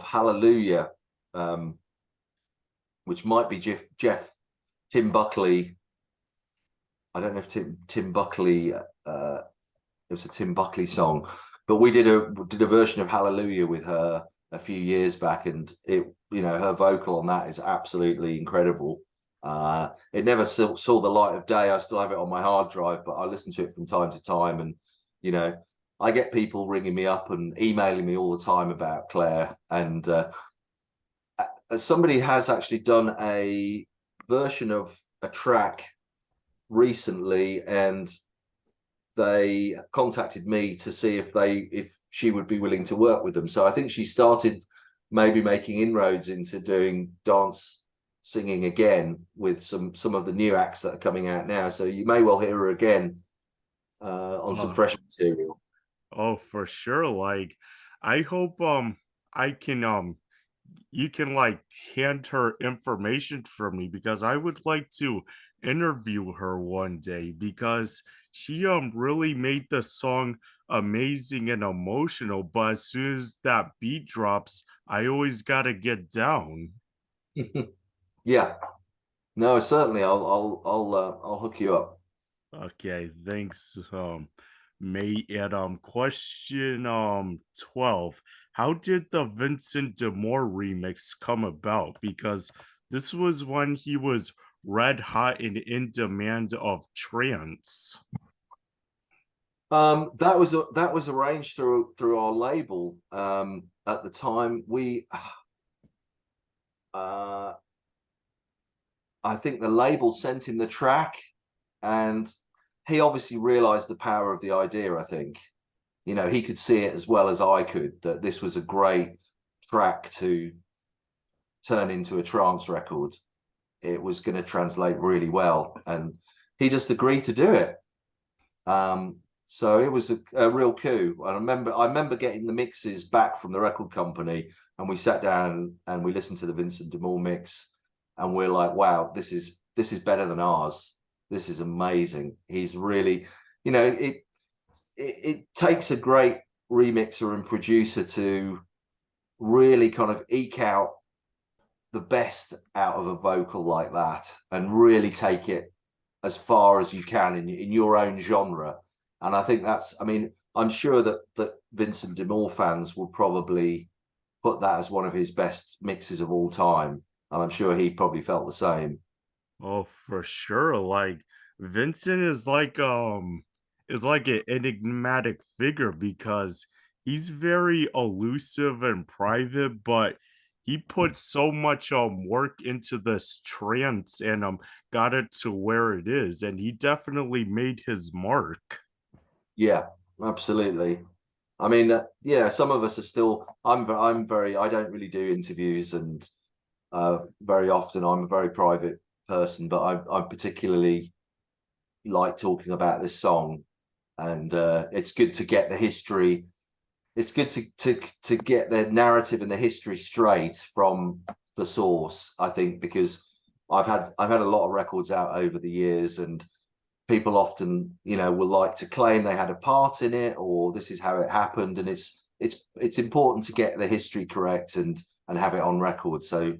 Hallelujah, which might be Tim Buckley. I don't know if Tim Buckley, it was a Tim Buckley song, but we did a version of Hallelujah with her a few years back, and it, you know, her vocal on that is absolutely incredible. It never saw the light of day. I still have it on my hard drive, but I listen to it from time to time. And, you know, I get people ringing me up and emailing me all the time about Claire. And somebody has actually done a version of a track recently, and they contacted me to see if she would be willing to work with them. So I think she started maybe making inroads into doing dance singing again with some of the new acts that are coming out now. So you may well hear her again on some Uh, fresh material. oh, for sure. Like, I hope I can you can like hand her information for me because I would like to interview her one day because she really made the song amazing and emotional, but as soon as that beat drops, I always gotta get down. Yeah, no, certainly. I'll hook you up. Okay, thanks, mate. And question 12. How did the Vincent D'Amore remix come about? Because this was when he was red hot and in demand of trance. That was arranged through our label. At the time, uh, I think the label sent him the track, and he obviously realized the power of the idea. I think, you know, he could see it as well as I could, that this was a great track to turn into a trance record. it was going to translate really well, and he just agreed to do it. So it was a real coup. And I remember getting the mixes back from the record company, and we sat down and we listened to the Vincent D'Amour mix, and we're like, wow, this is better than ours. This is amazing. He's really, it takes a great remixer and producer to really kind of eke out the best out of a vocal like that and really take it as far as you can in your own genre. And I think I mean, I'm sure that Vincent D'Amour fans will probably put that as one of his best mixes of all time. And I'm sure he probably felt the same. Oh, for sure. Like Vincent is like an enigmatic figure because he's very elusive and private, but he put so much work into this trance and got it to where it is, and he definitely made his mark. Yeah, absolutely. I mean, yeah, some of us are still. I'm very. I don't really do interviews, and very often I'm a very private person. But I particularly like talking about this song, and it's good to get the history. It's good to get the narrative and the history straight from the source. I think because I've had a lot of records out over the years, and people often, will like to claim they had a part in it or this is how it happened, and it's important to get the history correct and have it on record. So,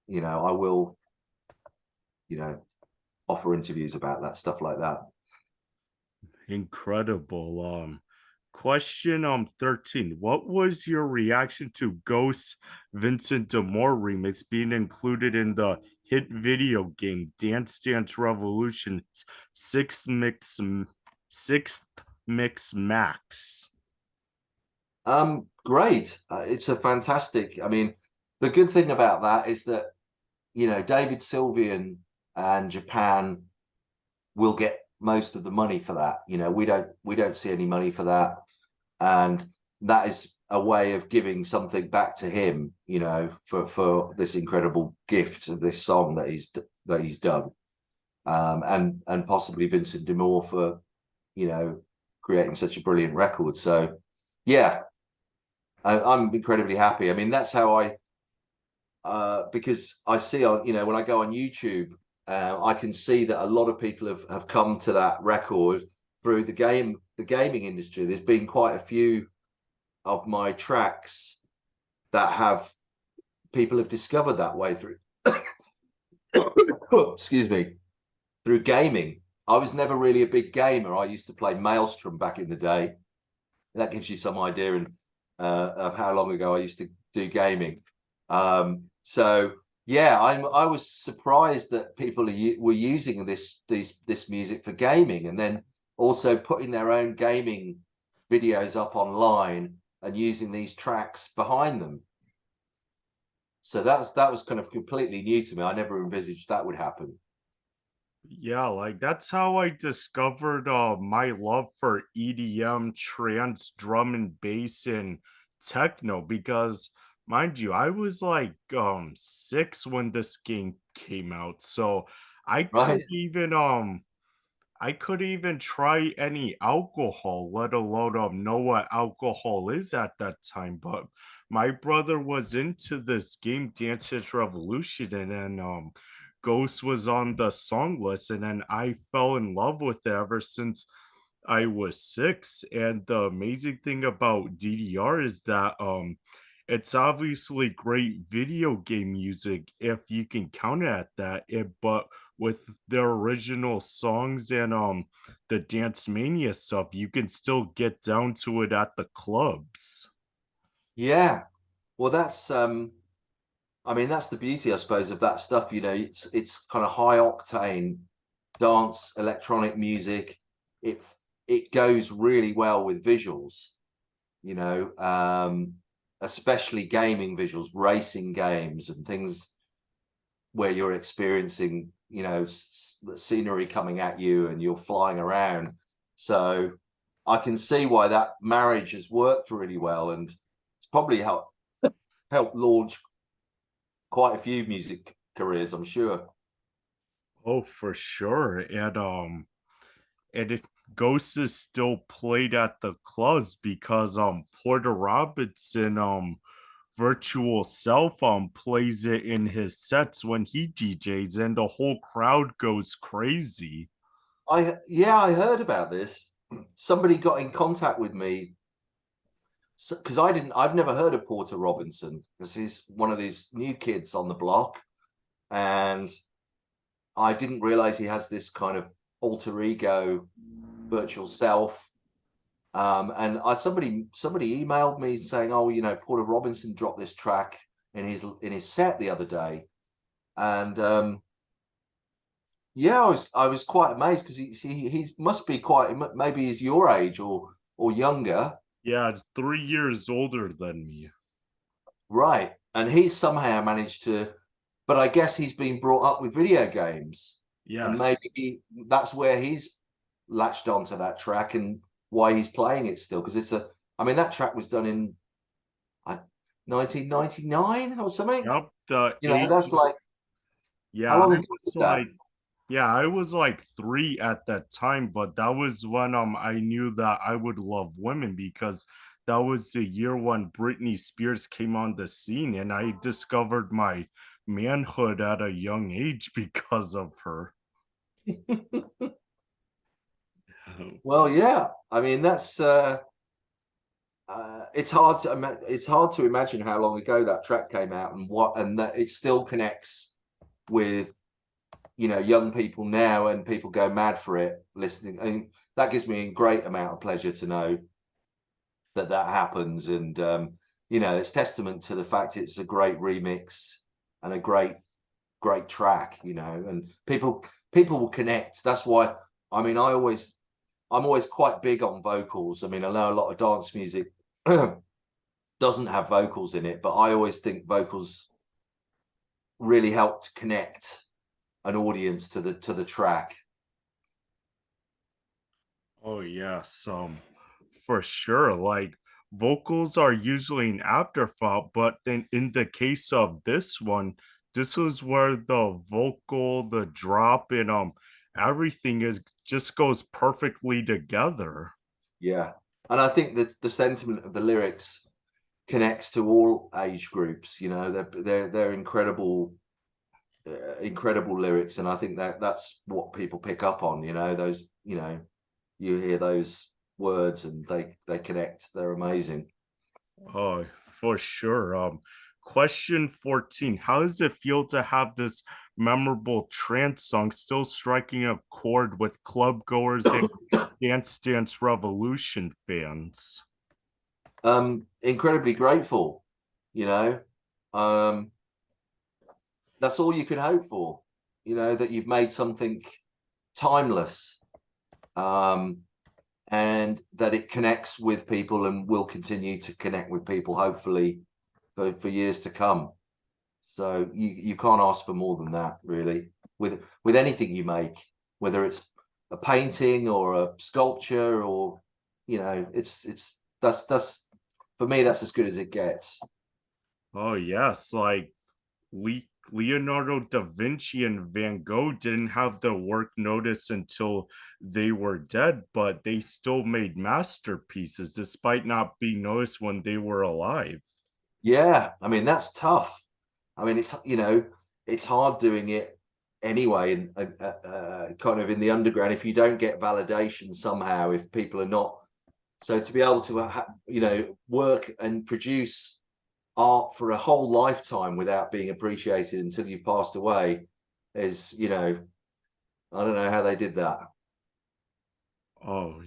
I will, you know, offer interviews about that stuff like that. Incredible. Question 13. What was your reaction to Ghost Vincent D'Amour remix being included in the hit video game Dance Dance Revolution sixth mix sixth mix max? Great. It's a fantastic. I mean, the good thing about that is that David Sylvian and Japan will get most of the money for that. We don't see any money for that, and that is a way of giving something back to him. For this incredible gift of this song that he's done, and possibly Vincent D'Amour for creating such a brilliant record. So yeah, I'm incredibly happy. I mean, that's how because I see on when I go on YouTube, I can see that a lot of people have come to that record through the gaming industry. There's been quite a few of my tracks that have people have discovered that way through excuse me, through gaming. I was never really a big gamer. I used to play Maelstrom back in the day. That gives you some idea of how long ago I used to do gaming. So yeah, I was surprised that people were using this music for gaming, and then also putting their own gaming videos up online and using these tracks behind them. So that was kind of completely new to me. I never envisaged that would happen. Yeah, like that's how I discovered my love for EDM, trance, drum and bass and techno because mind you, I was like 6 when this game came out. So I could Right. even try any alcohol, let alone know what alcohol is at that time. But my brother was into this game, Dance Dance Revolution, and then Ghost was on the song list, and then I fell in love with it ever since I was 6. And the amazing thing about DDR is that it's obviously great video game music if you can count it at that. But with the original songs and the Dance Mania stuff, you can still get down to it at the clubs. Yeah. Well, that's I mean, that's the beauty, I suppose, of that stuff. It's kind of high octane dance, electronic music. It it goes really well with visuals, you know, um, especially gaming visuals, racing games, and things where you're experiencing, scenery coming at you and you're flying around. So I can see why that marriage has worked really well, and it's probably helped launch quite a few music careers, I'm sure. Oh, for sure. And it Ghost is still played at the clubs because Porter Robinson virtual self plays it in his sets when he DJs and the whole crowd goes crazy. Yeah, I heard about this. Somebody got in contact with me because I've never heard of Porter Robinson because he's one of these new kids on the block, and I didn't realize he has this kind of alter ego virtual self. And somebody emailed me saying, "Oh, Porter Robinson dropped this track in his set the other day," and yeah, I was quite amazed because he must be quite, maybe he's your age or younger, Yeah, it's 3 years older than me. right? And he's somehow managed to, but I guess he's been brought up with video games, and Yes. maybe that's where he's latched onto that track and why he's playing it still because I mean, that track was done in 1999 or something. Yep. The That's age. like, how Yeah, long I ago was was that? like Yeah, I was like 3 at that time, but that was when I knew that I would love women because that was the year when Britney Spears came on the scene and I discovered my manhood at a young age because of her. Well, yeah. I mean, that's it's hard to imagine how long ago that track came out and that it still connects with young people now, and people go mad for it listening. And that gives me a great amount of pleasure to know that that happens. And it's testament to the fact it's a great remix and a great track. And people will connect. That's why, I mean, I'm always quite big on vocals. I mean, I know a lot of dance music doesn't have vocals in it, but I always think vocals really help to connect an audience to the track. Oh yes, for sure. Like vocals are usually an afterthought, but then in the case of this one, this was where the vocal, the drop, and everything is just goes perfectly together. Yeah, and I think that the sentiment of the lyrics connects to all age groups. They're incredible lyrics, and I think that that's what people pick up on. Those, you hear those words and they connect. They're amazing. Oh, for sure. Question 14. How does it feel to have this memorable trance song still striking a chord with club goers and Dance Dance Revolution fans? Incredibly grateful. You know, um, that's all you can hope for. That you've made something timeless, um, and that it connects with people and will continue to connect with people, hopefully, for years to come. So you can't ask for more than that, really, with anything you make, whether it's a painting or a sculpture, or that's for me, that's as good as it gets. Oh, yes. Like Leonardo da Vinci and Van Gogh didn't have their work noticed until they were dead, but they still made masterpieces despite not being noticed when they were alive. Yeah, I mean, that's tough. I mean, it's hard doing it anyway, and kind of in the underground. If you don't get validation somehow, if people are not, so to be able to work and produce art for a whole lifetime without being appreciated until you've passed away is, I don't know how they did that. Oh,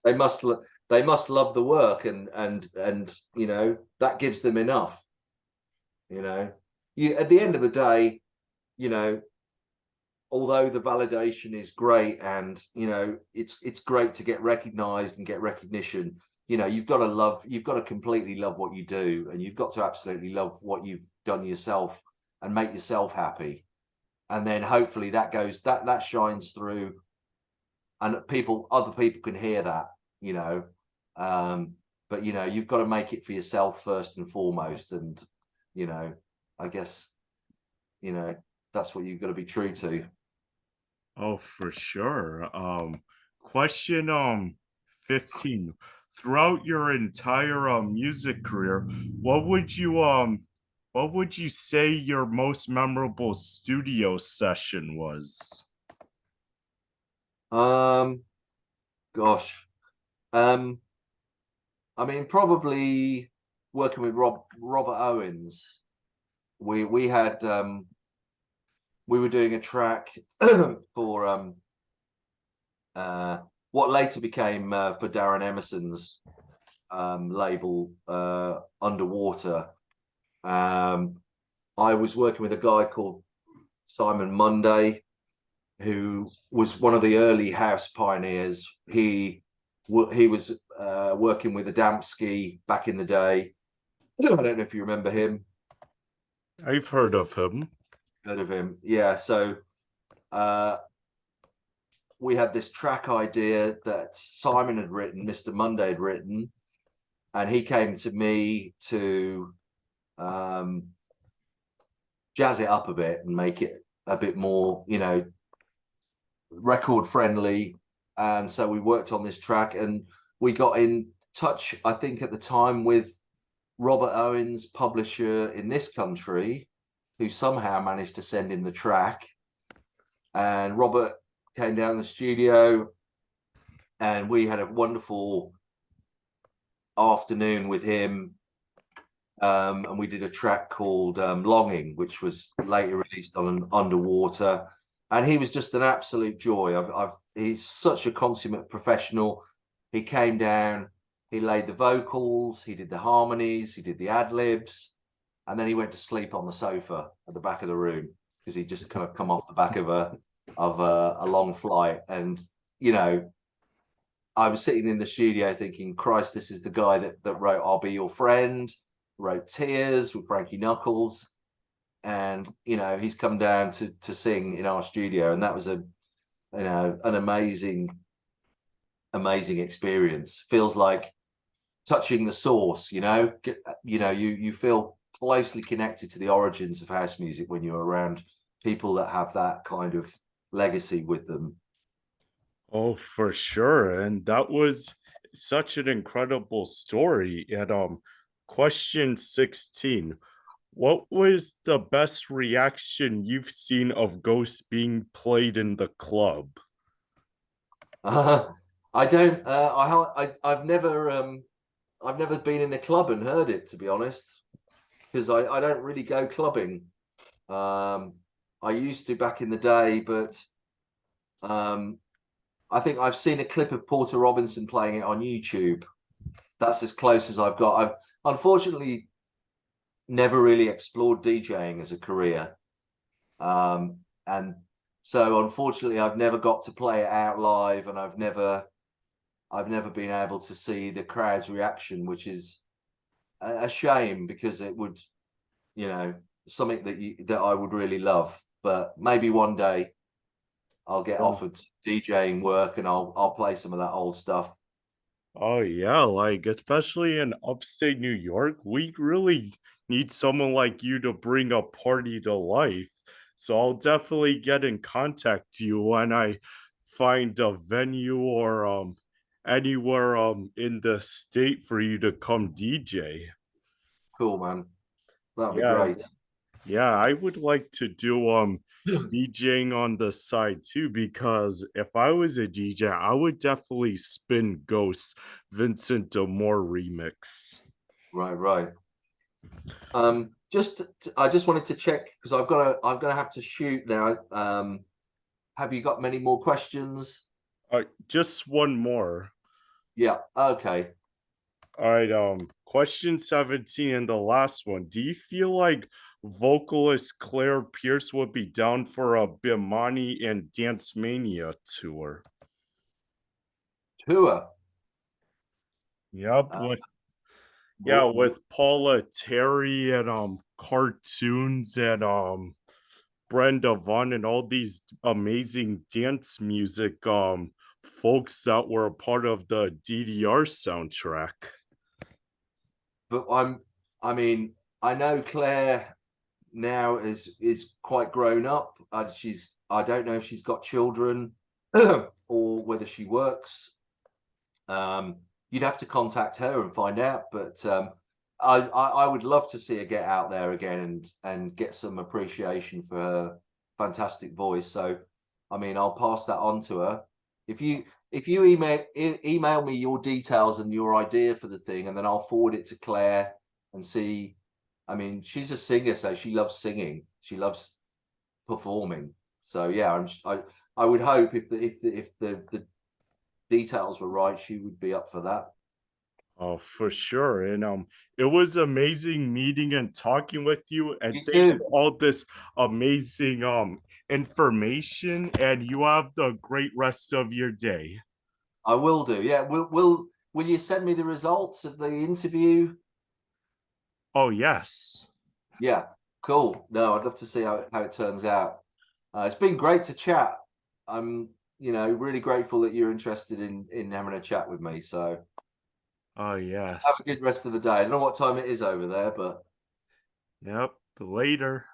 They must they must love the work, and that gives them enough. You, at the end of the day, you know although the validation is great, and it's great to get recognized and get recognition, you've got to completely love what you do, and you've got to absolutely love what you've done yourself and make yourself happy. And then hopefully that shines through, and other people can hear that. you know um but you've got to make it for yourself first and foremost, and you know I guess you know that's what you've got to be true to. Oh, for sure. Question 15. Throughout your entire music career, what would you what would you say your most memorable studio session was? Um, Gosh. Um, I mean, probably working with Robert Owens. We had we were doing a track for uh what later became for Darren Emerson's label Underwater. Um, I was working with a guy called Simon Monday, who was one of the early house pioneers. He was working with Adamski back in the day. I don't know if you remember him. I've heard of him. Heard of him? Yeah. So uh, we had this track idea that Simon had written, Mr. Monday had written, and he came to me to um, jazz it up a bit and make it a bit more, record friendly. And so we worked on this track and we got in touch, I think, at the time with Robert Owens, publisher in this country, who somehow managed to send him the track. And Robert came down the studio and we had a wonderful afternoon with him. And we did a track called Longing, which was later released on an Underwater. And he was just an absolute joy. He's such a consummate professional. He came down, he laid the vocals, he did the harmonies, he did the ad libs, and then he went to sleep on the sofa at the back of the room because he'd just kind of come off the back of a long flight. And you know, I was sitting in the studio thinking, Christ, this is the guy that wrote "I'll Be Your Friend," wrote "Tears" with Frankie Knuckles, and he's come down to sing in our studio, and that was an amazing experience. Feels like touching the source. You feel closely connected to the origins of house music when you're around people that have that kind of legacy with them. Oh, for sure. And that was such an incredible story. And question 16. What was the best reaction you've seen of Ghost being played in the club? I don't. I've never been in a club and heard it, to be honest, because I don't really go clubbing. Um, I used to back in the day, but um, I think I've seen a clip of Porter Robinson playing it on YouTube. That's as close as I've got. I've unfortunately never really explored DJing as a career, and so unfortunately I've never got to play it out live, and I've never been able to see the crowd's reaction, which is a shame because it would, you know, something that I would really love. But maybe one day I'll get Oh, offered DJing work and I'll play some of that old stuff. oh yeah, like especially in upstate New York, we really need someone like you to bring a party to life. So I'll definitely get in contact to you when I find a venue or anywhere in the state for you to come DJ. Cool, man. That'd be Yeah, great. yeah, I would like to do DJing on the side too because if I was a DJ, I would definitely spin Ghosts Vincent D'Amore remix. Right, right. Just I just wanted to check because I'm gonna have to shoot now. Have you got many more questions? Just one more. Yeah. Okay. All right, question 17 and the last one. Do you feel like vocalist Claire Pierce would be down for a Bimani and Dance Mania tour? Tour. Yep, Uh, yeah, what, with Paula Terry and cartoons and Brenda Vaughn and all these amazing dance music folks that were a part of the DDR soundtrack. but I mean, I know Claire now is quite grown up. I don't know if she's got children or whether she works. Um, you'd have to contact her and find out. But I would love to see her get out there again and get some appreciation for her fantastic voice. So, I mean, I'll pass that on to her. If you email me your details and your idea for the thing, and then I'll forward it to Claire and see. I mean, she's a singer, so she loves singing. She loves performing. So yeah, I would hope if the details were right, she would be up for that. Oh, for sure. And it was amazing meeting and talking with you. And You thanks too. for all this amazing information. And you have the great rest of your day. I will do. Yeah. Will you send me the results of the interview? Oh yes. Yeah. Cool. No, I'd love to see how it turns out. It's been great to chat. I'm, really grateful that you're interested in having a chat with me. So Oh have yes. a good rest of the day. I don't know what time it is over there, but Yep. Later.